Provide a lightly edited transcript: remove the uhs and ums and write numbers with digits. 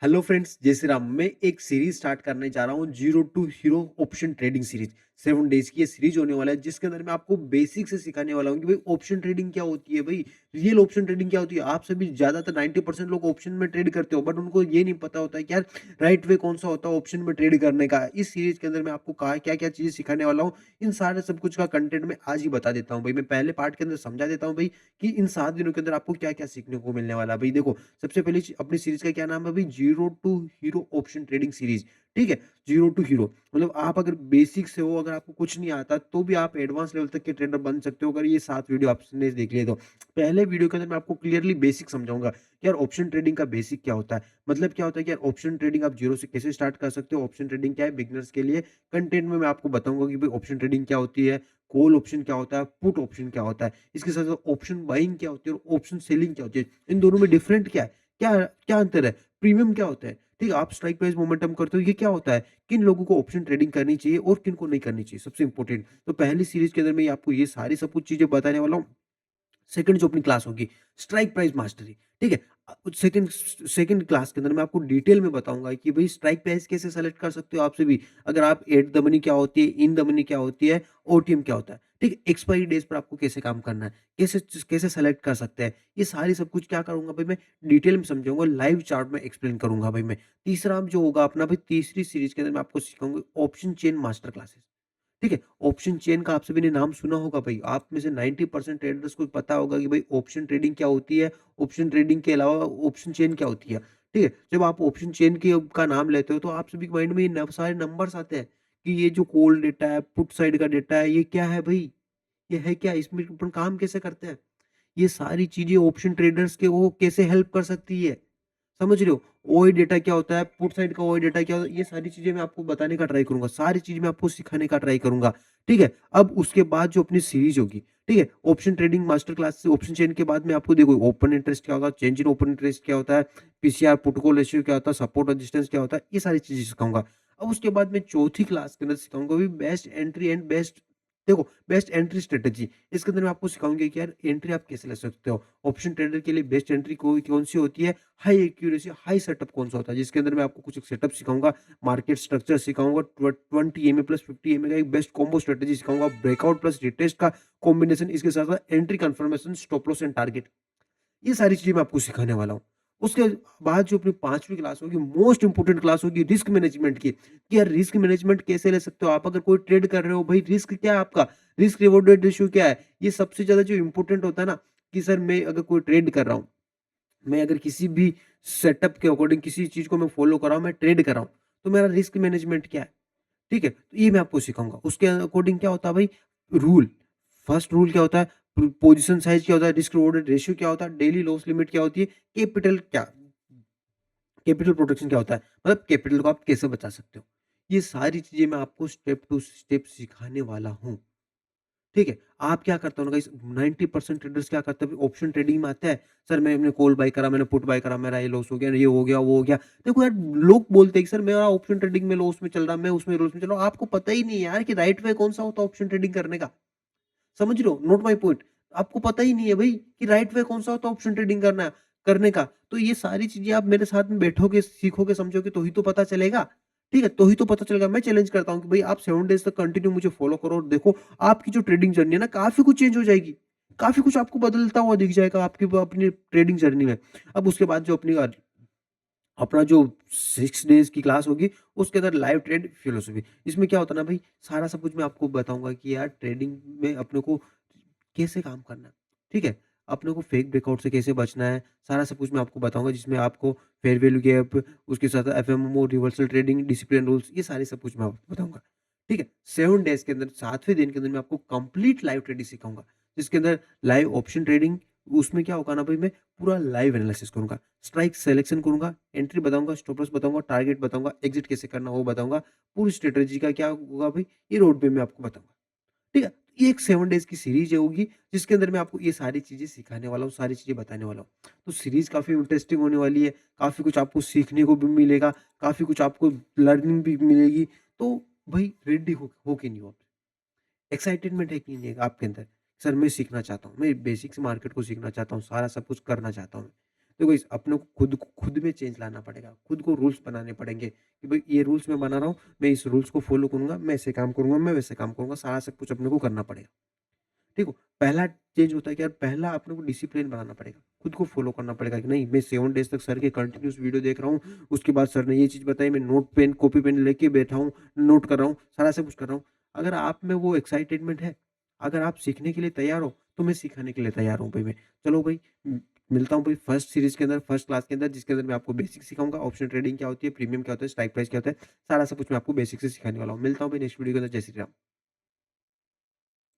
Hello friends, जय श्री राम। मैं एक सीरीज स्टार्ट करने जा रहा हूँ, zero to hero option trading series. 7 days की ये सीरीज होने वाला है, जिसके अंदर मैं आपको बेसिक से सिखाने वाला हूँ कि भाई ऑप्शन ट्रेडिंग क्या होती है, भाई रियल ऑप्शन ट्रेडिंग क्या होती है। आप सभी ज्यादातर 90% लोग ऑप्शन में ट्रेड करते हो, बट उनको ये नहीं पता होता है कि यार राइट वे कौन सा होता है ऑप्शन में ट्रेड करने का। इस सीरीज के अंदर मैं आपको कहा क्या क्या चीजें सिखाने वाला हूँ, इन सारे सब कुछ का कंटेंट मैं आज ही बता देता हूँ। भाई मैं पहले पार्ट के अंदर समझा देता हूँ भाई कि इन 7 दिनों के अंदर आपको क्या क्या सीखने को मिलने वाला है। भाई देखो, सबसे पहले अपनी सीरीज का क्या नाम है भाई, zero to hero option trading series. ठीक है, जीरो टू हीरो मतलब आप अगर बेसिक से हो, अगर आपको कुछ नहीं आता तो भी आप एडवांस लेवल तक के ट्रेडर बन सकते हो, अगर ये 7 वीडियो आपने देख लिए तो। पहले वीडियो के अंदर मैं आपको क्लियरली बेसिक समझाऊंगा कि यार ऑप्शन ट्रेडिंग का बेसिक क्या होता है, मतलब क्या होता है कि यार ऑप्शन ट्रेडिंग आप जीरो से कैसे स्टार्ट कर सकते हो, ऑप्शन ट्रेडिंग क्या है बिगिनर्स के लिए। कंटेंट में मैं आपको बताऊंगा कि भाई ऑप्शन ट्रेडिंग क्या होती है, कॉल ऑप्शन क्या होता है, पुट ऑप्शन क्या होता है, इसके साथ साथ ऑप्शन बाइंग क्या होती है और ऑप्शन सेलिंग क्या होती है, इन दोनों में डिफरेंट क्या है, क्या क्या अंतर है, प्रीमियम क्या होता है। ठीक है, आप स्ट्राइक प्राइस मोमेंटम करते हो, ये क्या होता है, किन लोगों को ऑप्शन ट्रेडिंग करनी चाहिए और किन को नहीं करनी चाहिए, सबसे इंपॉर्टेंट। तो पहली सीरीज के अंदर मैं आपको ये सारी सब कुछ चीजें बताने वाला हूँ। सेकंड जो अपनी क्लास होगी, स्ट्राइक प्राइस मास्टरी। ठीक है, सेकंड सेकंड क्लास के अंदर मैं आपको डिटेल में बताऊंगा कि भाई स्ट्राइक प्राइस कैसे सेलेक्ट कर सकते हो आपसे भी, अगर आप एट द मनी क्या होती है, इन द मनी क्या होती है, ओटीएम क्या होता है। ठीक है, एक्सपायरी डेज पर आपको कैसे काम करना है, कैसे कैसे सेलेक्ट कर सकते हैं, ये सारी सब कुछ क्या करूंगा भाई मैं डिटेल में समझाऊंगा, लाइव चार्ट में एक्सप्लेन करूंगा भाई मैं। तीसरा जो होगा अपना भाई, तीसरी सीरीज के अंदर मैं आपको सिखाऊंगा ऑप्शन चेन मास्टर क्लासेस। ठीक है, ऑप्शन चेन का आप सभी ने नाम सुना होगा भाई, आप में से 90% ट्रेडर्स को पता होगा कि भाई ऑप्शन ट्रेडिंग क्या होती है, ऑप्शन ट्रेडिंग के अलावा ऑप्शन चेन क्या होती है। ठीक है, जब आप ऑप्शन चेन के का नाम लेते हो तो आप सभी के माइंड में ये सारे नंबर्स आते हैं कि ये जो कॉल डेटा है, पुट साइड का डेटा है, ये क्या है भाई, ये है क्या, इसमें अपन काम कैसे करते हैं, ये सारी चीजें ऑप्शन ट्रेडर्स के वो कैसे हेल्प कर सकती है, समझ रहे हो। ओआई डेटा क्या होता है, पुट साइड का ओआई डेटा क्या होता है, ये सारी चीजें मैं आपको बताने का ट्राई करूंगा, सारी चीज मैं आपको सिखाने का ट्राई करूंगा। ठीक है, अब उसके बाद जो अपनी सीरीज होगी, ठीक है, ऑप्शन ट्रेडिंग मास्टर क्लास से ऑप्शन चेन के बाद में आपको देखो ओपन इंटरेस्ट क्या होता है, चेंज इन ओपन इंटरेस्ट क्या होता है, पीसीआर पुट कॉल रेशियो क्या होता है, सपोर्ट रेजिस्टेंस क्या होता है, ये सारी चीजें सिखाऊंगा। अब उसके बाद मैं चौथी क्लास के अंदर सिखाऊंगा भी बेस्ट एंट्री एंड बेस्ट, देखो बेस्ट एंट्री स्ट्रेटेजी। इसके अंदर मैं आपको सिखाऊंगी कि यार एंट्री आप कैसे ले सकते हो, ऑप्शन ट्रेडर के लिए बेस्ट एंट्री कौन सी होती है, हाई एक्यूरेसी हाई सेटअप कौन सा होता है, जिसके अंदर मैं आपको कुछ सेटअप सिखाऊंगा, मार्केट स्ट्रक्चर सिखाऊंगा, 20 एमए प्लस 50 एमए का एक बेस्ट कॉम्बो स्ट्रेटेजी सिखाऊंगा, ब्रेकआउट प्लस रिटेस्ट का कॉम्बिनेशन, इसके साथ साथ entry confirmation, stop loss and target, ये सारी चीजें मैं आपको सिखाने वाला हूँ। उसके बाद जो अपनी 5वीं क्लास होगी, मोस्ट इंपोर्टेंट क्लास होगी रिस्क मैनेजमेंट की, कि यार रिस्क मैनेजमेंट कैसे ले सकते हो आप, अगर कोई ट्रेड कर रहे हो भाई रिस्क क्या है आपका, रिस्क रिवॉर्डेड रेशियो क्या है, ये सबसे ज्यादा जो इंपॉर्टेंट होता है ना, कि सर मैं अगर कोई ट्रेड कर रहा हूँ, मैं अगर किसी भी सेटअप के अकॉर्डिंग किसी चीज को मैं फॉलो कर रहा हूँ, मैं ट्रेड कर रहा हूँ, तो मेरा रिस्क मैनेजमेंट क्या है। ठीक है, तो ये मैं आपको सिखाऊंगा। उसके अकॉर्डिंग क्या होता है भाई, रूल, फर्स्ट रूल क्या होता है, पोजीशन साइज क्या होता है, रिस्क रिवॉर्डेड रेशियो क्या होता है, डेली लॉस लिमिट क्या होती है, कैपिटल क्या, कैपिटल प्रोटेक्शन क्या होता है, मतलब कैपिटल को आप कैसे बचा सकते हो, ये सारी चीजें मैं आपको स्टेप टू स्टेप सिखाने वाला हूँ। ठीक है, आप क्या करते हो ना गाइस, 90% ट्रेडर्स क्या करते हैं, ऑप्शन ट्रेडिंग में आता है, सर मैंने कॉल बाय करा, मैंने पुट बाय करा, मेरा ये लॉस हो गया, ये हो गया, वो हो गया। देखो यार, लोग बोलते हैं कि सर मेरा ऑप्शन ट्रेडिंग में लॉस में चल रहा, मैं उसमें लॉस में चल रहा हूँ, आपको पता ही नहीं है यार कि राइट वे कौन सा होता है ऑप्शन ट्रेडिंग करने का। समझ रहे हो, नोट माय पॉइंट। आपको पता ही नहीं है भाई कि राइट वे कौन सा होता है ऑप्शन ट्रेडिंग करने का। तो ये सारी चीजें आप मेरे साथ में बैठोगे, सीखोगे, समझोगे, तो ही तो पता चलेगा। ठीक है, तो ही तो पता चलेगा। मैं चैलेंज करता हूँ कि भाई आप 7 डेज तक कंटिन्यू मुझे फॉलो करो और देखो आपकी जो ट्रेडिंग जर्नी है ना, काफी कुछ चेंज हो जाएगी, काफी कुछ आपको बदलता हुआ दिख जाएगा आपकी अपनी ट्रेडिंग जर्नी में। अब उसके बाद जो अपनी अपना जो 6 डेज की क्लास होगी, उसके अंदर लाइव ट्रेड फिलोसफी, इसमें क्या होता है ना भाई, सारा सब कुछ मैं आपको बताऊंगा कि यार ट्रेडिंग में अपने को कैसे काम करना है, ठीक है? अपने को फेक ब्रेकआउट से कैसे बचना है, सारा सब कुछ मैं आपको बताऊँगा, जिसमें आपको फेयर वैल्यू गैप, उसके साथ FMO, reversal trading, discipline rules, ये सारे सब कुछ मैं आपको बताऊँगा, ठीक है? 7 डेज़ के अंदर, 7वें दिन के अंदर मैं आपको कंप्लीट लाइव ट्रेडिंग सिखाऊँगा, जिसके अंदर लाइव ऑप्शन ट्रेडिंग, उसमें क्या होगा ना भाई, मैं पूरा लाइव एनालिसिस करूँगा, स्ट्राइक सिलेक्शन करूँगा, एंट्री बताऊँगा, स्टॉप लॉस बताऊँगा, टारगेट बताऊँगा, एग्ज़िट कैसे करना वो बताऊँगा, पूरी स्ट्रैटेजी का क्या होगा भाई, ये रोड मैप मैं आपको बताऊँगा। ठीक है? ये एक 7 डेज़ की सीरीज़ होगी, जिसके अंदर मैं आपको ये सारी चीज़ें सिखाने वाला हूँ, सारी चीज़ें बताने वाला हूँ। तो सीरीज़ काफ़ी इंटरेस्टिंग होने वाली है, काफ़ी कुछ आपको सीखने को भी मिलेगा, काफ़ी कुछ आपको लर्निंग भी मिलेगी। तो भाई रेडी हो कि नहीं हो? एक्साइटेडमेंट है कि नहीं है आपके अंदर? सर मैं सीखना चाहता हूँ, मैं बेसिक्स मार्केट को सीखना चाहता हूँ, सारा सब कुछ करना चाहता हूँ। तो गाइस अपने को खुद में चेंज लाना पड़ेगा, खुद को रूल्स बनाने पड़ेंगे कि भाई ये रूल्स मैं बना रहा हूँ, मैं इस रूल्स को फॉलो करूँगा, मैं ऐसे काम करूँगा, मैं वैसे काम करूँगा, सारा सब कुछ अपने को करना पड़ेगा। ठीक हो? पहला चेंज होता है कि यार पहला अपने को डिसिप्लिन बनाना पड़ेगा, खुद को फॉलो करना पड़ेगा कि नहीं मैं 7 डेज़ तक सर के कंटिन्यूअस वीडियो देख रहा हूँ, उसके बाद सर ने ये चीज़ बताई, मैं नोट पेन, कॉपी पेन लेके बैठा हूँ, नोट कर रहा हूँ, सारा सब कुछ कर रहा हूँ। अगर आप में वो एक्साइटेडमेंट है, अगर आप सीखने के लिए तैयार हो, तो मैं सिखाने के लिए तैयार हूँ भाई मैं। चलो भाई मिलता हूँ भाई फर्स्ट सीरीज़ के अंदर, फर्स्ट क्लास के अंदर जिसके अंदर मैं आपको बेसिक सिखाऊँगा, ऑप्शन ट्रेडिंग क्या होती है, प्रीमियम क्या होता है, स्ट्राइक प्राइस क्या होता है, सारा सब कुछ मैं आपको बेसिक से सिखाने वाला हूँ। मिलता हूँ भाई नेक्स्ट वीडियो के अंदर। जय श्री राम।